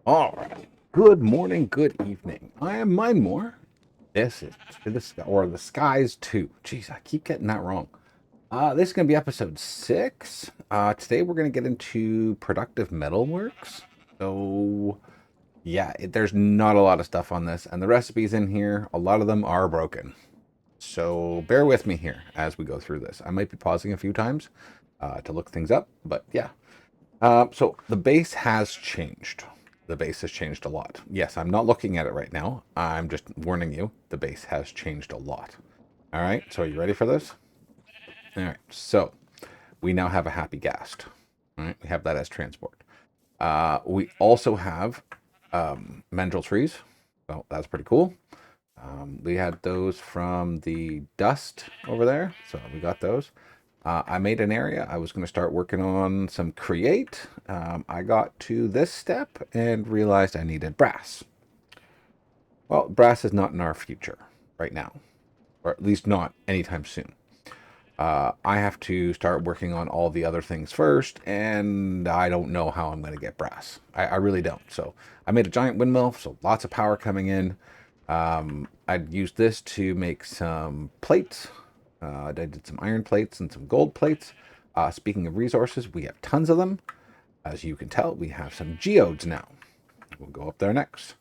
All right. Good morning, good evening. I am Mindmore. This is to the sky, or the skies too. Jeez, I keep getting that wrong. This is going to be episode 6. Today we're going to get into productive metalworks. So yeah, there's not a lot of stuff on this, and the recipes in here, a lot of them are broken. So bear with me here as we go through this. I might be pausing a few times to look things up, but yeah. So the base has changed. The base has changed a lot. Yes, I'm not looking at it right now. I'm just warning you, the base has changed a lot. All right, so are you ready for this? All right, so we now have a happy ghast. All right, we have that as transport. We also have mandrel trees. So that's pretty cool. We had those from the dust over there, so we got those. I made an area. I was going to start working on some create. I got to this step and realized I needed brass. Well, brass is not in our future right now, or at least not anytime soon. I have to start working on all the other things first, and I don't know how I'm going to get brass. I really don't. So I made a giant windmill, so lots of power coming in. I'd used this to make some plates. I did some iron plates and some gold plates. Speaking of resources, we have tons of them. As you can tell, we have some geodes now. We'll go up there next.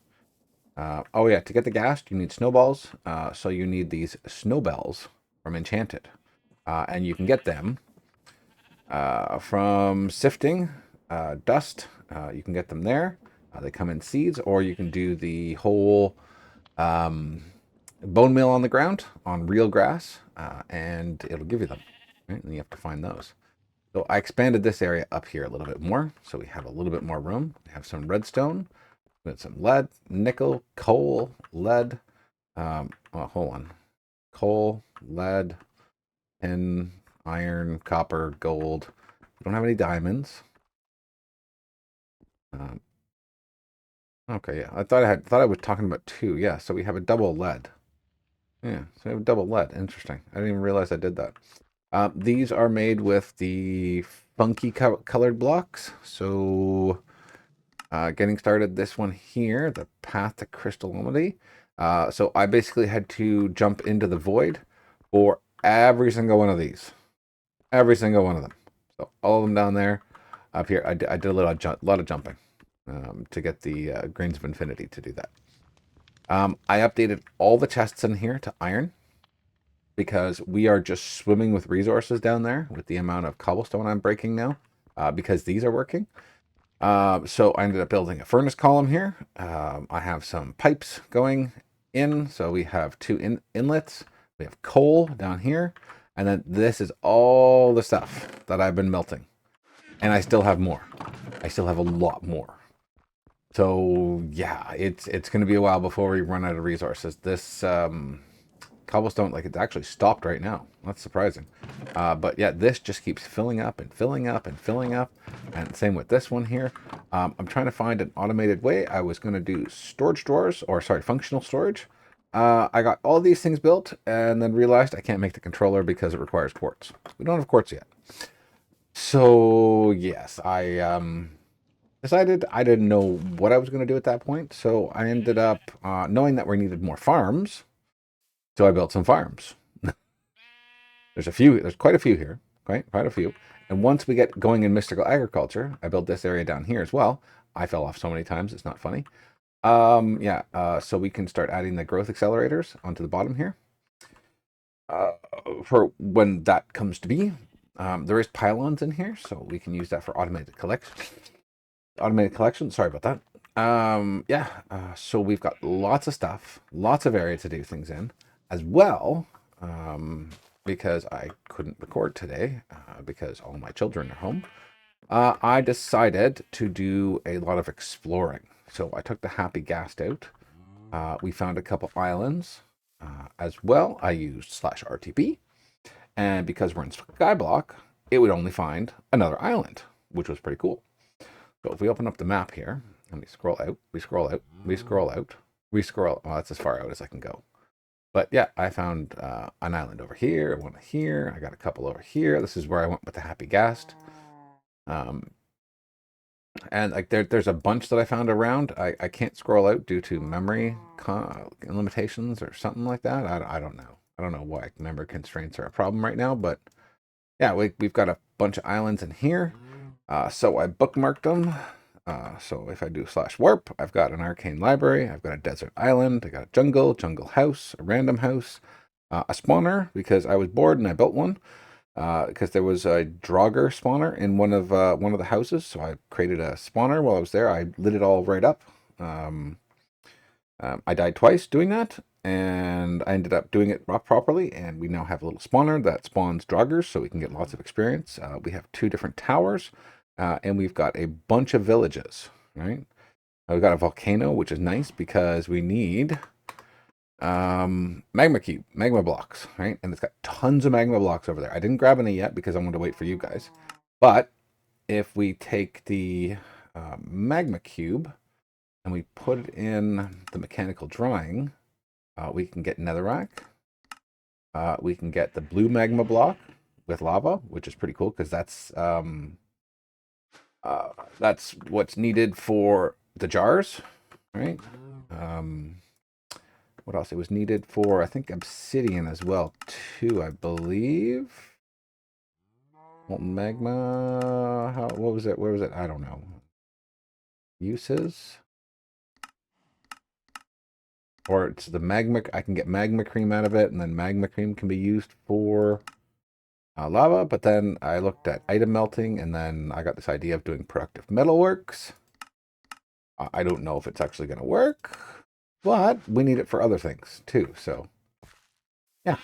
Oh yeah, to get the gas, you need snowballs. So you need these snowbells from Enchanted. And you can get them from sifting dust. You can get them there. They come in seeds, or you can do the whole bone meal on the ground on real grass, and it'll give you them. Right? And you have to find those. So I expanded this area up here a little bit more, so we have a little bit more room. We have some redstone, we have some lead, nickel, coal, lead. Oh, hold on, coal, lead, tin, iron, copper, gold. We don't have any diamonds. Um, okay, yeah, I was talking about two. Yeah, so we have a double lead. Yeah, so we have a double lead. Interesting. I didn't even realize I did that. These are made with the funky colored blocks. So, getting started, this one here, the Path to Crystalomity. So I basically had to jump into the void for every single one of these. Every single one of them. So all of them down there. Up here, I did a lot of jumping to get the Grains of Infinity to do that. I updated all the chests in here to iron because we are just swimming with resources down there with the amount of cobblestone I'm breaking now because these are working. So I ended up building a furnace column here. I have some pipes going in. So we have two inlets. We have coal down here. And then this is all the stuff that I've been melting. And I still have more. I still have a lot more. So yeah, it's going to be a while before we run out of resources. This cobblestone, like it's actually stopped right now. That's surprising. But yeah, this just keeps filling up and filling up and filling up. And same with this one here. I'm trying to find an automated way. I was going to do storage drawers, or sorry, functional storage. I got all these things built and then realized I can't make the controller because it requires quartz. We don't have quartz yet. So yes, I decided I didn't know what I was going to do at that point. So I ended up knowing that we needed more farms. So I built some farms. There's a few. There's quite a few here. Quite a few. And once we get going in mystical agriculture, I built this area down here as well. I fell off so many times, it's not funny. Yeah. So we can start adding the growth accelerators onto the bottom here. Uh, for when that comes to be, there is pylons in here, so we can use that for automated collection. Automated collection. Sorry about that. Yeah. So we've got lots of stuff, lots of area to do things in, as well. Because I couldn't record today because all my children are home. I decided to do a lot of exploring. So I took the Happy Ghast out. We found a couple islands. As well, I used /RTP. And because we're in Skyblock, it would only find another island, which was pretty cool. So if we open up the map here, and we scroll out, we scroll out, we scroll out, we scroll, well, that's as far out as I can go. But yeah, I found an island over here, one here. I got a couple over here. This is where I went with the Happy Ghast. And like there's a bunch that I found around. I can't scroll out due to memory limitations or something like that. I don't know. I don't know why memory constraints are a problem right now, but yeah, we've got a bunch of islands in here. So I bookmarked them. So if I do /warp, I've got an arcane library, I've got a desert island, I got a jungle house, a random house, a spawner because I was bored and I built one. Because there was a Draugr spawner in one of the houses, so I created a spawner while I was there. I lit it all right up. I died twice doing that, and I ended up doing it properly. And we now have a little spawner that spawns Draugrs, so we can get lots of experience. We have 2 different towers, and we've got a bunch of villages. Right, we've got a volcano, which is nice because we need magma blocks, right? And it's got tons of magma blocks over there. I didn't grab any yet because I wanted to wait for you guys. But if we take the magma cube and we put it in the mechanical drawing, we can get netherrack. We can get the blue magma block with lava, which is pretty cool because that's what's needed for the jars, right? What else? It was needed for, I think, obsidian as well, too, I believe. Well, magma, what was it? Where was it? I don't know. Uses? Or it's the magma, I can get magma cream out of it, and then magma cream can be used for lava, but then I looked at item melting, and then I got this idea of doing productive metalworks. I don't know if it's actually going to work, but we need it for other things, too, so yeah.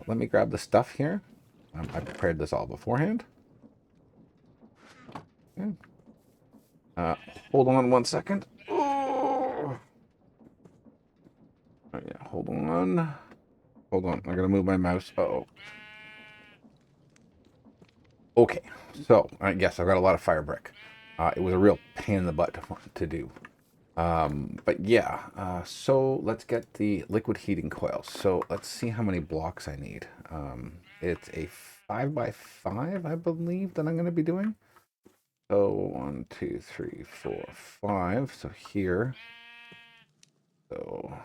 Let me grab the stuff here. I prepared this all beforehand. Yeah. Hold on 1 second. Oh, yeah, hold on. Hold on. I'm gonna move my mouse. Uh-oh. Okay. So, yes, I've got a lot of fire brick. It was a real pain in the butt to do. But yeah, so let's get the liquid heating coils. So let's see how many blocks I need. It's a 5x5, I believe, that I'm going to be doing. So 1, 2, 3, 4, 5. So here. So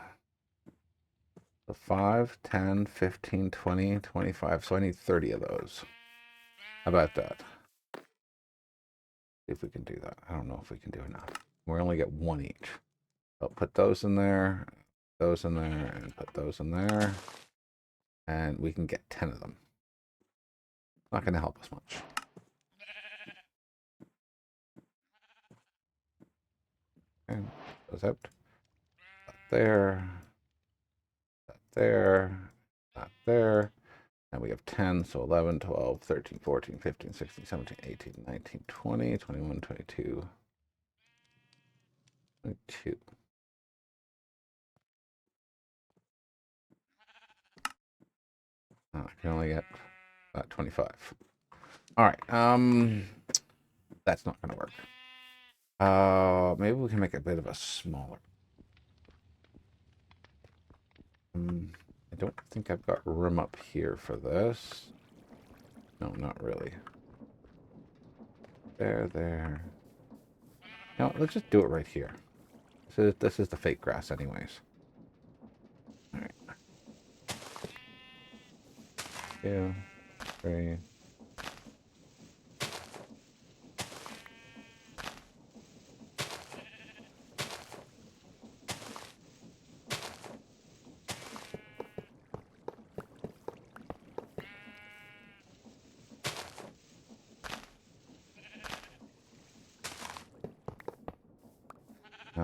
5, 10, 15, 20, 25. So I need 30 of those. How about that? See if we can do that. I don't know if we can do enough. We only get 1 each. I'll put those in there, and put those in there. And we can get 10 of them. Not going to help us much. And goes out. That there. That there. That there. And we have 10, so 11, 12, 13, 14, 15, 16, 17, 18, 19, 20, 21, 22, 22. I can only get 25. All right. That's not going to work. Maybe we can make it a bit of a smaller. I don't think I've got room up here for this. No, not really. There. No, let's just do it right here. This is the fake grass anyways. All right. 2, 3.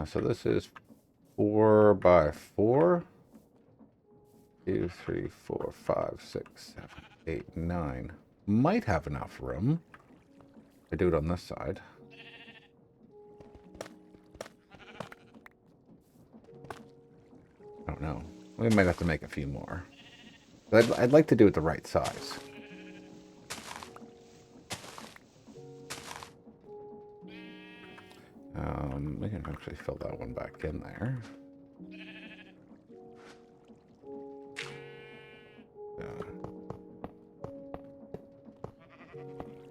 So this is 4x4. 2, 3, 4, 5, 6, 7, 8, 9. Might have enough room to do it on this side. I don't know. We might have to make a few more. But I'd like to do it the right size. We can actually fill that one back in there.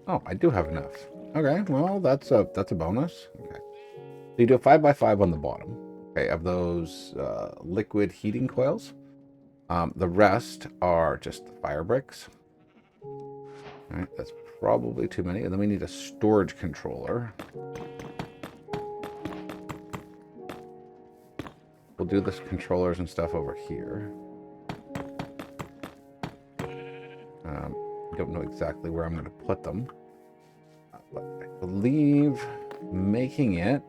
Oh, I do have enough. Okay, well, that's a bonus. Okay. So you do a 5x5 on the bottom, okay, of those liquid heating coils. The rest are just the fire bricks. All right, that's probably too many. And then we need a storage controller. We'll do this controllers and stuff over here. Don't know exactly where I'm going to put them. But I believe making it...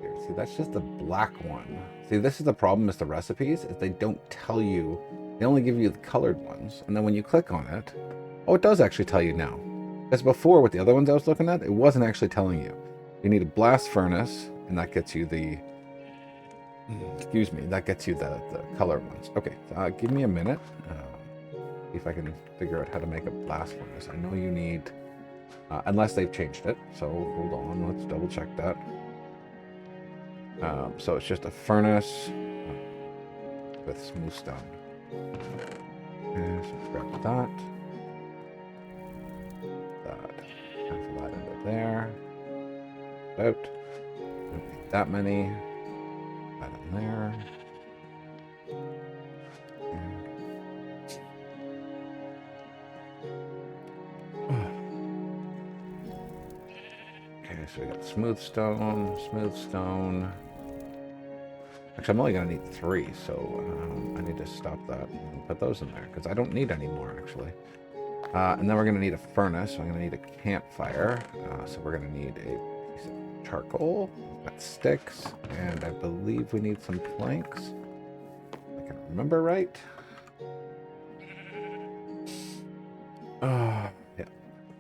here, see, that's just the black one. See, this is the problem with the recipes, is they don't tell you. They only give you the colored ones. And then when you click on it... Oh, it does actually tell you now. Because before, with the other ones I was looking at, it wasn't actually telling you. You need a blast furnace, and that gets you the... Excuse me, that gets you the color ones. Okay, give me a minute. See if I can figure out how to make a blast furnace. I know you need... unless they've changed it. So, hold on, let's double check that. So it's just a furnace with smooth stone. And so grab that. Half of that into there. Out. Don't need that many. That in there. Okay, so we got smooth stone, smooth stone. Actually, I'm only going to need 3, so I need to stop that and put those in there, because I don't need any more, actually. And then we're going to need a furnace, so I'm going to need a campfire. So we're going to need a piece of charcoal, got sticks, and I believe we need some planks. If I can remember right. Yeah.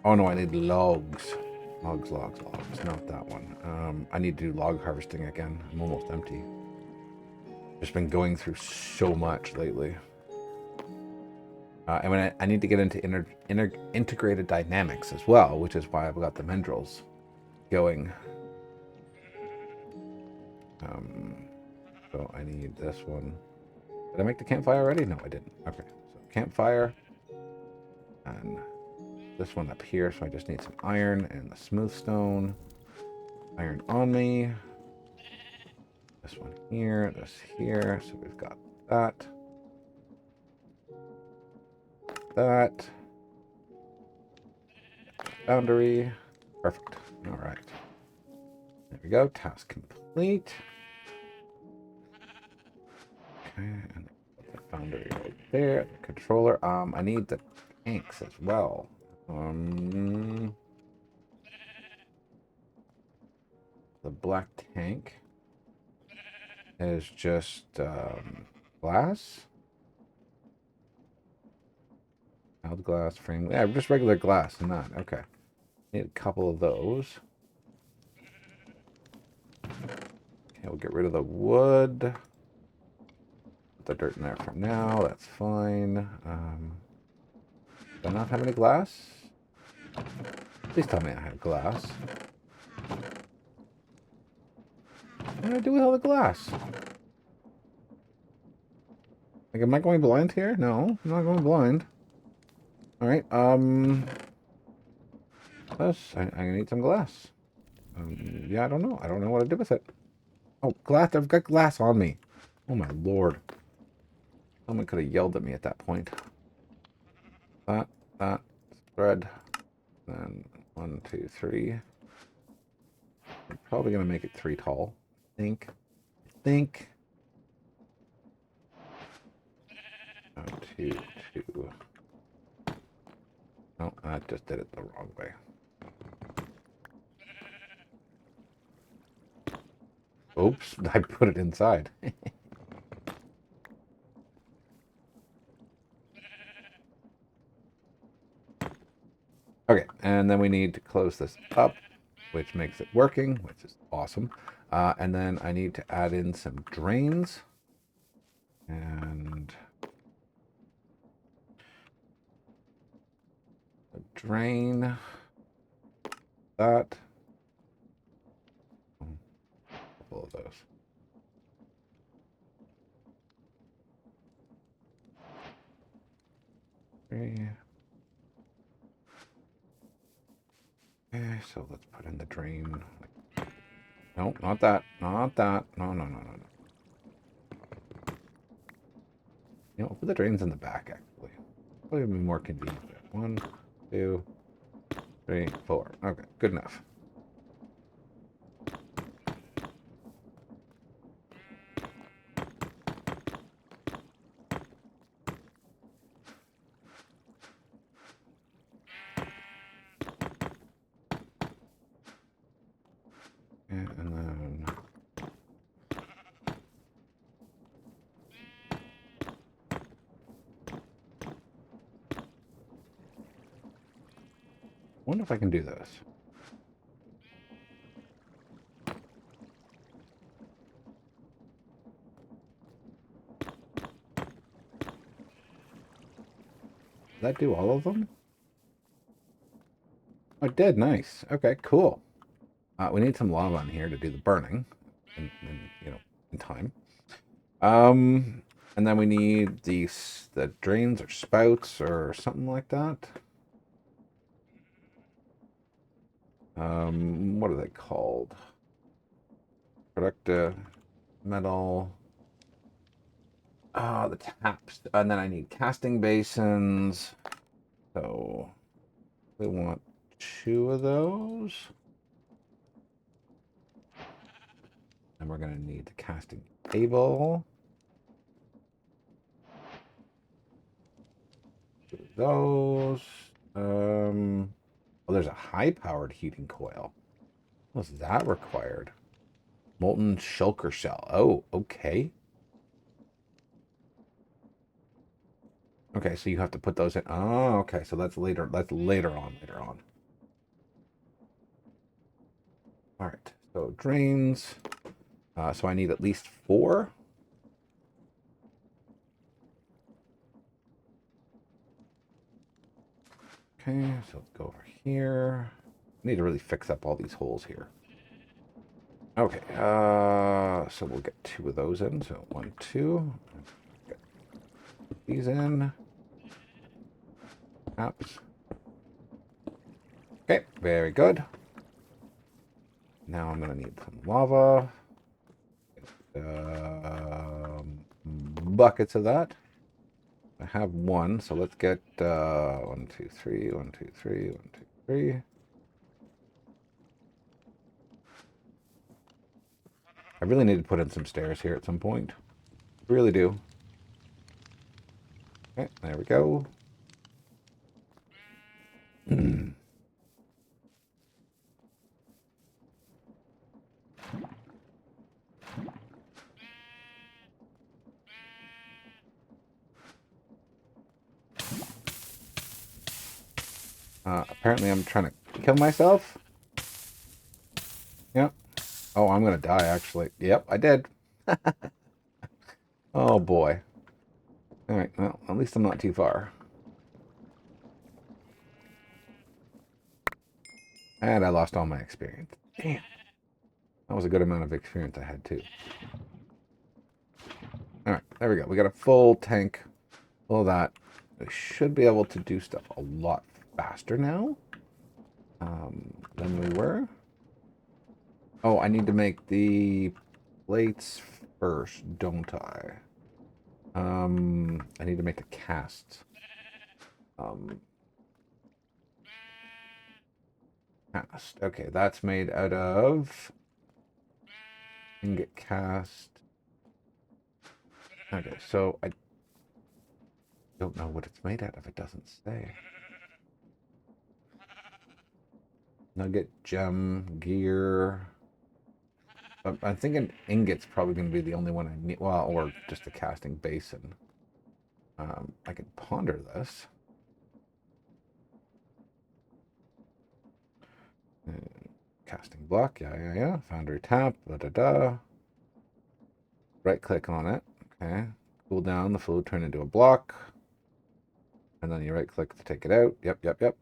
Oh no, I need logs. Logs, not that one. I need to do log harvesting again. I'm almost empty. Just been going through so much lately. And when I need to get into integrated dynamics as well, which is why I've got the minerals going. So I need this one. Did I make the campfire already? No, I didn't. Okay, so campfire. And this one up here, so I just need some iron and the smooth stone. Iron on me. This one here, this here. So we've got that. That. Boundary. Perfect. All right. There we go. Task complete. Okay, and the boundary right there. The controller. I need the tanks as well. The black tank is just glass. Held glass frame. Yeah, just regular glass and that. Okay. Need a couple of those. Okay, we'll get rid of the wood. Put the dirt in there for now. That's fine. Do I not have any glass? Please tell me I have glass. What do I do with all the glass? Like, am I going blind here? No, I'm not going blind. All right. I need some glass. Yeah, I don't know. I don't know what to do with it. Oh, glass. I've got glass on me. Oh my lord. Someone could have yelled at me at that point. That, spread. Then 1, 2, 3. I'm probably gonna make it 3 tall. I think. Oh, 2, 2. No, I just did it the wrong way. Oops, I put it inside. Okay, and then we need to close this up, which makes it working, which is awesome. And then I need to add in some drains. And a drain. That. A couple of those. 3. Okay, so let's put in the drain. No, not that. Not that. No, no, no, no, no. You know, we'll put the drains in the back, actually. Probably be more convenient. 1, 2, 3, 4. Okay, good enough. And then... I wonder if I can do this. Did that do all of them? Oh, it did. Nice. Okay, cool. We need some lava in here to do the burning, in time. And then we need the drains or spouts or something like that. What are they called? Product metal. The taps. And then I need casting basins. So we want 2 of those. And we're going to need the casting table. 2 of those. Oh, there's a high-powered heating coil. What's that required? Molten shulker shell. Oh, okay. Okay, so you have to put those in. Oh, okay. So that's later. That's later on. Later on. All right. So drains. So I need at least 4. Okay. So let's go over here. I need to really fix up all these holes here. Okay. So we'll get 2 of those in. So 1, 2. Get these in. Apps. Okay, very good. Now I'm going to need some lava. Buckets of that. I have 1, so let's get 1, 2, 3, 1, 2, 3, 1, 2, 3. I really need to put in some stairs here at some point. Really do. Okay, there we go. Apparently I'm trying to kill myself. Yep. Oh, I'm gonna die, actually. Yep, I did. Oh, boy. Alright, well, at least I'm not too far. And I lost all my experience. Damn. That was a good amount of experience I had, too. Alright, there we go. We got a full tank. Full of that. We should be able to do stuff a lot faster now than we were. Oh, I need to make the plates first, don't I? I need to make the casts. Cast. Okay, that's made out of ingot cast. Okay, so I don't know what it's made out of. It doesn't say. Nugget, gem, gear. I'm thinking ingot's probably going to be the only one I need. Well, or just a casting basin. I can ponder this. Casting block, yeah. Foundry tap, da-da-da. Right click on it. Okay. Cool down, the fluid turn into a block. And then you right click to take it out. Yep.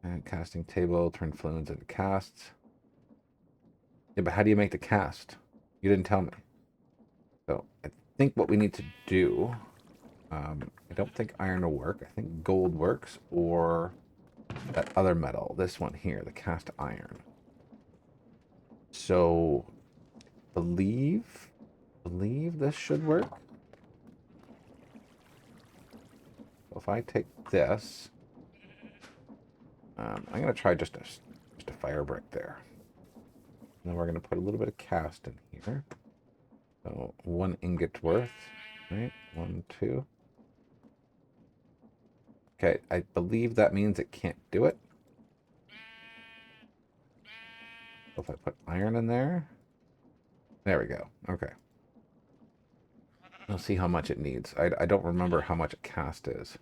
And casting table, turn fluids into casts. Yeah, but how do you make the cast? You didn't tell me. So I think what we need to do, I don't think iron will work. I think gold works, or that other metal. This one here, the cast iron. So, believe this should work. So if I take this, I'm gonna try just a fire brick there. And then we're gonna put a little bit of cast in here. So 1 ingot worth, right? 1, 2. Okay, I believe that means it can't do it. So if I put iron in there, there we go. Okay. We'll see how much it needs. I don't remember how much a cast is.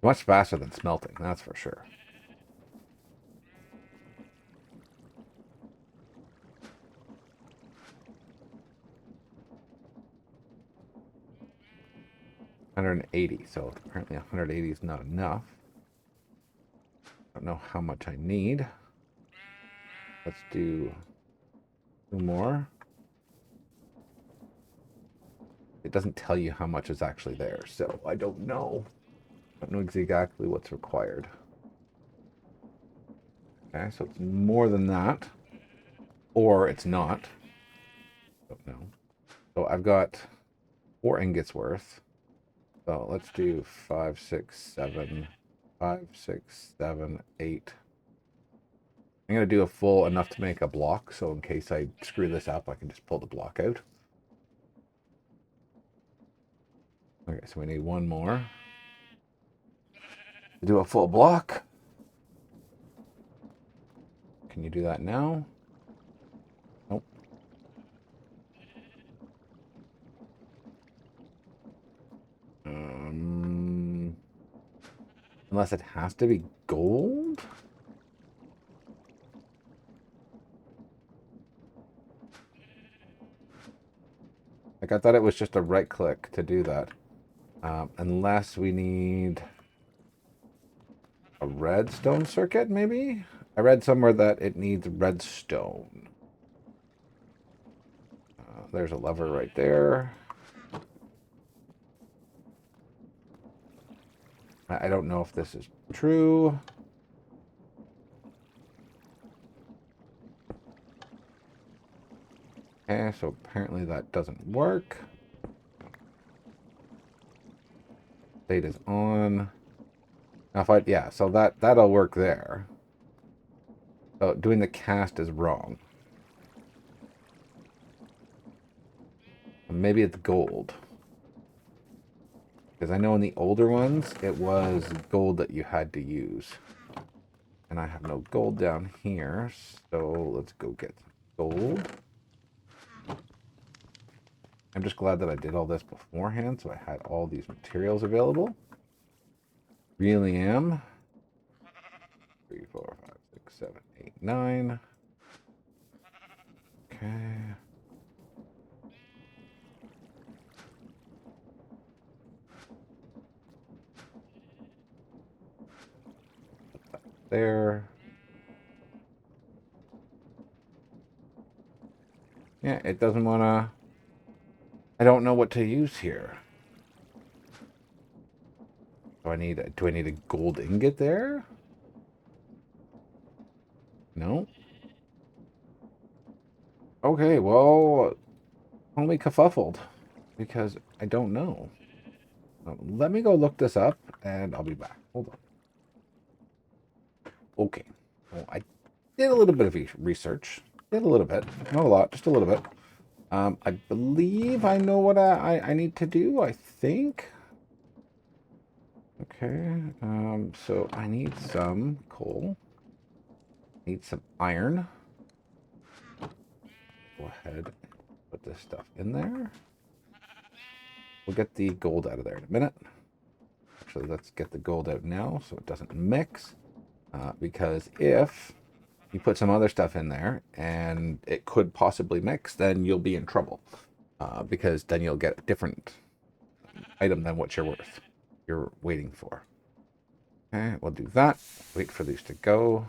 Much faster than smelting, that's for sure. $180, so apparently 180 is not enough. I don't know how much I need. Let's do 2 more. It doesn't tell you how much is actually there, so I don't know. I don't know exactly what's required. Okay, so it's more than that. Or it's not. Don't know. So I've got 4 ingots worth. So let's do 5, 6, 7. 5, 6, 7, 8. I'm going to do a full enough to make a block, so in case I screw this up, I can just pull the block out. Okay, so we need 1 more. To do a full block. Can you do that now? Nope. Unless it has to be gold? Like, I thought it was just a right click to do that. Unless we need a redstone circuit, maybe? I read somewhere that it needs redstone. There's a lever right there. I don't know if this is true. Okay, so apparently that doesn't work. State is on. Now if yeah, so that'll work there. So doing the cast is wrong. Maybe it's gold. Because I know in the older ones, it was gold that you had to use. And I have no gold down here, so let's go get gold. I'm just glad that I did all this beforehand, so I had all these materials available. Really am. 3, 4, 5, 6, 7, 8, 9. Okay. There. Yeah, it doesn't want to... I don't know what to use here. Do I need a gold ingot there? No. Okay, well, only kerfuffled because I don't know. Let me go look this up and I'll be back. Hold on. Okay. Well, I did a little bit of research. Did a little bit. Not a lot, just a little bit. I believe I know what I need to do, I think. Okay. So I need some coal. Need some iron. Go ahead and put this stuff in there. We'll get the gold out of there in a minute. Actually, let's get the gold out now so it doesn't mix. Because if you put some other stuff in there and it could possibly mix, then you'll be in trouble. Because then you'll get a different item than what you're waiting for. Okay, we'll do that. Wait for these to go.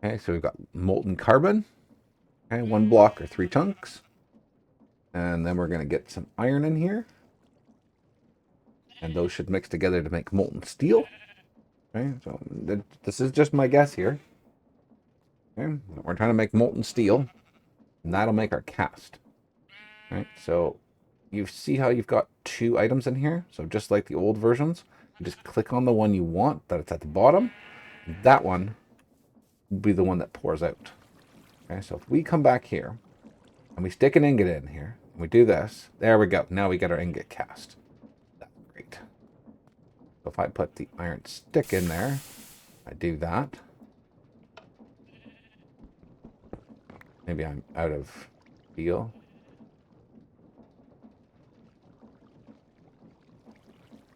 Okay, so we've got molten carbon. Okay, 1 block or 3 chunks. And then we're going to get some iron in here. And those should mix together to make molten steel. Okay, so this is just my guess here. Okay, we're trying to make molten steel, and that'll make our cast. Right, so you see how you've got 2 items in here? So just like the old versions, you just click on the one you want, that it's at the bottom. That one will be the one that pours out. Okay, so if we come back here, and we stick an ingot in here, and we do this, there we go. Now we get our ingot cast. That's great. So if I put the iron stick in there, I do that. Maybe I'm out of steel.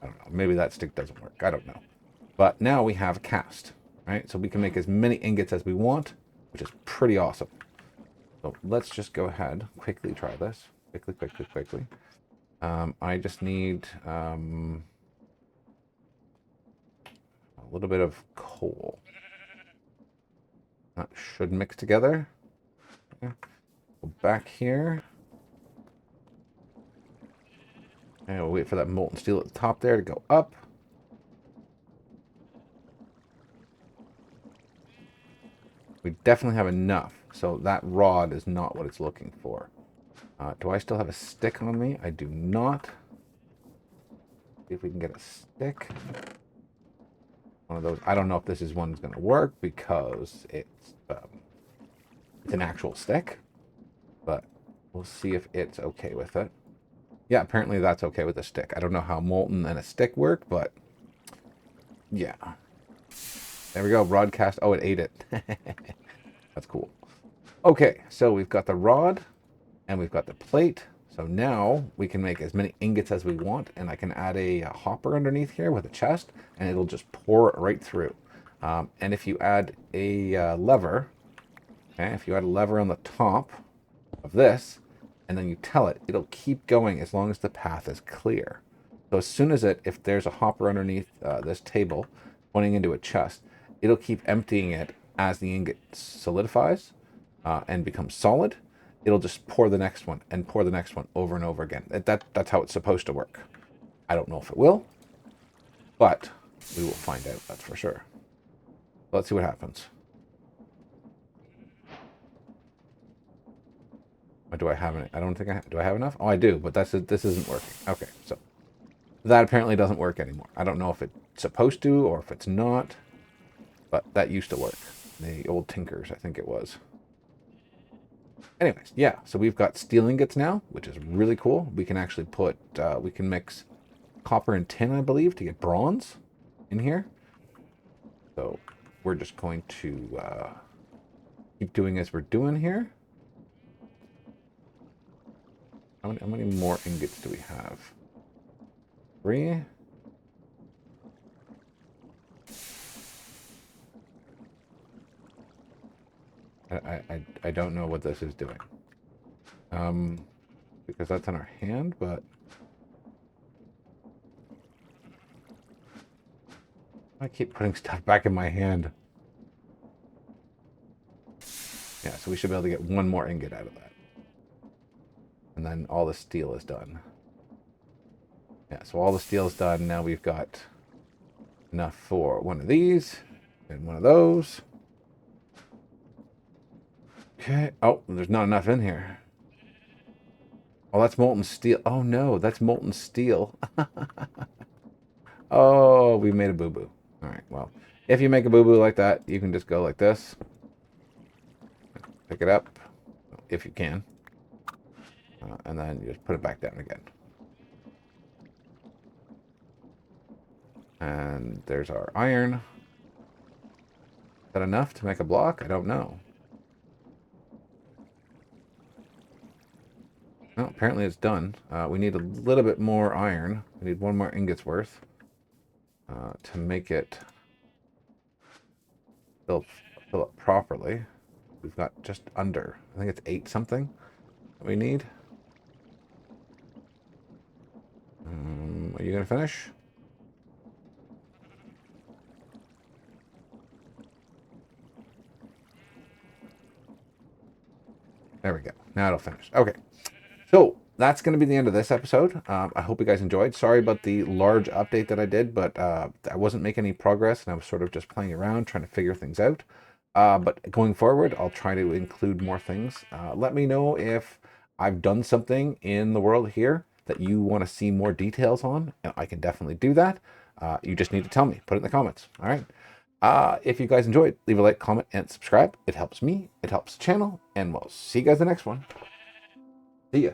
I don't know. Maybe that stick doesn't work. I don't know. But now we have a cast, right? So we can make as many ingots as we want, which is pretty awesome. So let's just go ahead, quickly try this. Quickly. I just need a little bit of coal. That should mix together. Okay. Go back here. And we'll wait for that molten steel at the top there to go up. We definitely have enough. So that rod is not what it's looking for. Do I still have a stick on me? I do not. See if we can get a stick. One of those. I don't know if this is one's going to work because it's an actual stick. But we'll see if it's okay with it. Yeah, apparently that's okay with a stick. I don't know how molten and a stick work, but yeah. There we go. Broadcast. Oh, it ate it. That's cool. Okay, so we've got the rod and we've got the plate. So now we can make as many ingots as we want, and I can add a hopper underneath here with a chest, and it'll just pour it right through. And if you add a lever, okay, if you add a lever on the top of this, and then you tell it, it'll keep going as long as the path is clear. So as soon as if there's a hopper underneath this table pointing into a chest, it'll keep emptying it as the ingot solidifies and becomes solid. It'll just pour the next one and pour the next one over and over again. That's how it's supposed to work. I don't know if it will, but we will find out, that's for sure. Let's see what happens. Or do I have any? I don't think do I have enough? Oh, I do, but this isn't working. Okay, so that apparently doesn't work anymore. I don't know if it's supposed to or if it's not, but that used to work. The old Tinkers, I think it was. Anyways, yeah, so we've got steel ingots now, which is really cool. We can actually put, we can mix copper and tin, I believe, to get bronze in here. So we're just going to keep doing as we're doing here. How many more ingots do we have? 3. I don't know what this is doing. Because that's in our hand, but I keep putting stuff back in my hand. Yeah, so we should be able to get 1 more ingot out of that. And then all the steel is done. Yeah, so all the steel is done. Now we've got enough for 1 of these and 1 of those. Okay. Oh, there's not enough in here. Oh, that's molten steel. Oh, no, that's molten steel. Oh, we made a boo-boo. All right, well, if you make a boo-boo like that, you can just go like this. Pick it up, if you can. And then you just put it back down again. And there's our iron. Is that enough to make a block? I don't know. Well, apparently it's done. We need a little bit more iron. We need 1 more ingot's worth to make it fill up properly. We've got just under, I think it's 8 something that we need. Are you going to finish? There we go. Now it'll finish. Okay. So that's going to be the end of this episode. I hope you guys enjoyed. Sorry about the large update that I did, but I wasn't making any progress and I was sort of just playing around, trying to figure things out. But going forward, I'll try to include more things. Let me know if I've done something in the world here that you want to see more details on. I can definitely do that. You just need to tell me. Put it in the comments. All right. If you guys enjoyed, leave a like, comment, and subscribe. It helps me. It helps the channel. And we'll see you guys in the next one. See ya.